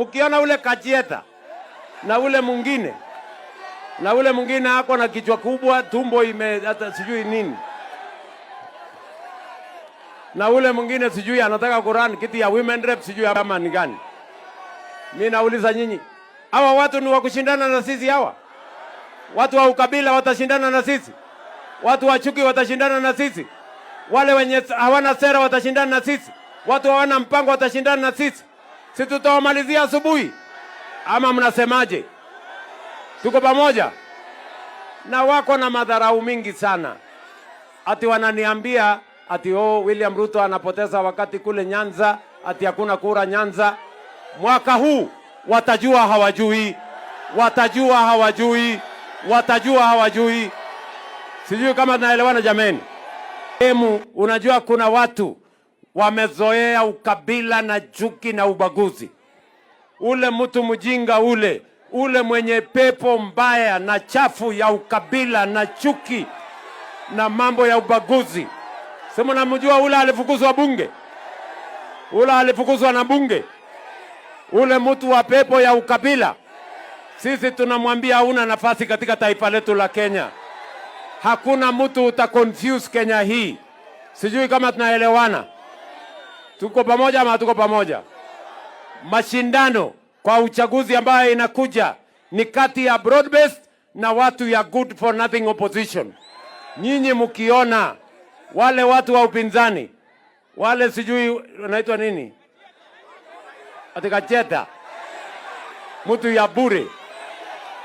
Mkiona ule Kajieta na ule mwingine ako na kichwa kubwa, tumbo hata sijui nini, na ule mwingine sijui anataka kurani kiti ya women rep, sijui kama ni gani. Mimi nauliza nyinyi, hawa watu ni wa kushindana na sisi? Hawa watu wa ukabila watashindana na sisi? Watu wa chuki watashindana na sisi? Wale wenye hawana sera watashindana na sisi? Watu hawana mpango watashindana na sisi? Si tutawamalizia asubuhi? Ama mnasemaje? Tuko pamoja? Na wako na madharau mingi sana. Ati wananiambia ati William Ruto anapoteza wakati kule Nyanza, ati hakuna kura Nyanza. Mwaka huu watajua hawajui. Watajua hawajui. Watajua hawajui. Sijui kama tunaelewana jameni. Unajua kuna watu wamezoea ukabila na chuki na ubaguzi. Ule mtu mjinga ule mwenye pepo mbaya na chafu ya ukabila na chuki na mambo ya ubaguzi. Sema namjua ule alifukuzwa bunge. Ule alifukuzwa na bunge. Ule mtu wa pepo ya ukabila. Sisi tunamwambia hauna nafasi katika taifa letu la Kenya. Hakuna mtu utaconfuse Kenya hii. Sijui kama tunaelewana. Tuko pamoja ama tuko pamoja? Mashindano kwa uchaguzi ambayo inakuja ni kati ya broad-based na watu ya good for nothing opposition. Nyinyi mkiona wale watu wa upinzani, wale sijui wanaitwa nini, atika cheta, mtu ya bure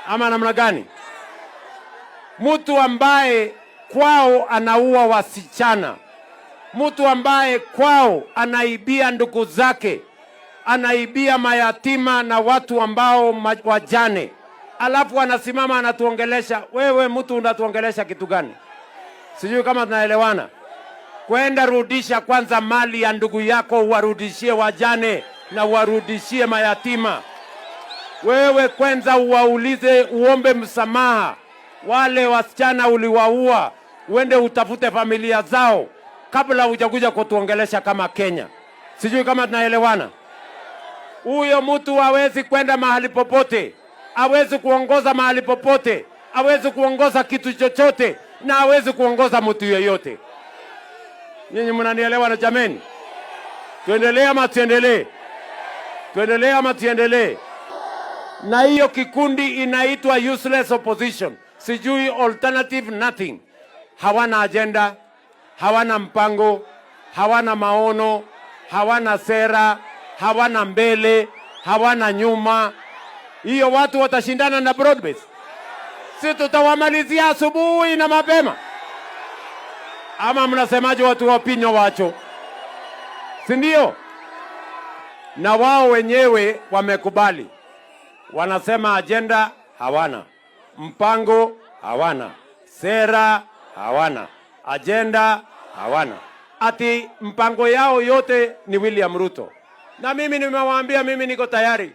ama namna gani, mtu ambaye kwao anaua wasichana, mtu ambaye kwao anaibia ndugu zake, anaibia mayatima na watu ambao wajane, alafu anasimama anatuongelesha. Wewe mtu unatuongelesha kitu gani? Sijui kama tunaelewana. Kwenda rudisha kwanza mali ya ndugu yako, warudishie wajane na warudishie mayatima. Wewe kwanza uwaulize, uombe msamaha wale wasichana uliwaua, uende utafute familia zao kabla hujakuja kutuongelesha kama Kenya. Sijui kama tunaelewana. Huyo mtu hawezi kwenda mahali popote, hawezi kuongoza mahali popote, hawezi kuongoza kitu chochote, na hawezi kuongoza mtu yeyote. Nyinyi mnanielewa na jameni? Tuendelee ama tuendelee? Tuendelee ama tuendelee? Na hiyo kikundi inaitwa useless opposition. Sijui alternative nothing. Hawana agenda, hawana mpango, hawana maono, hawana sera, hawana mbele, hawana nyuma. Hiyo watu watashindana na broad-based. Si tutawamalizia asubuhi na mapema? Ama mnasemaje watu wa Pinyo wacho? Si ndio? Na wao wenyewe wamekubali. Wanasema agenda hawana, mpango hawana, sera hawana, agenda hawana. Ati mpango yao yote ni William Ruto. Na mimi nimewaambia mimi niko tayari.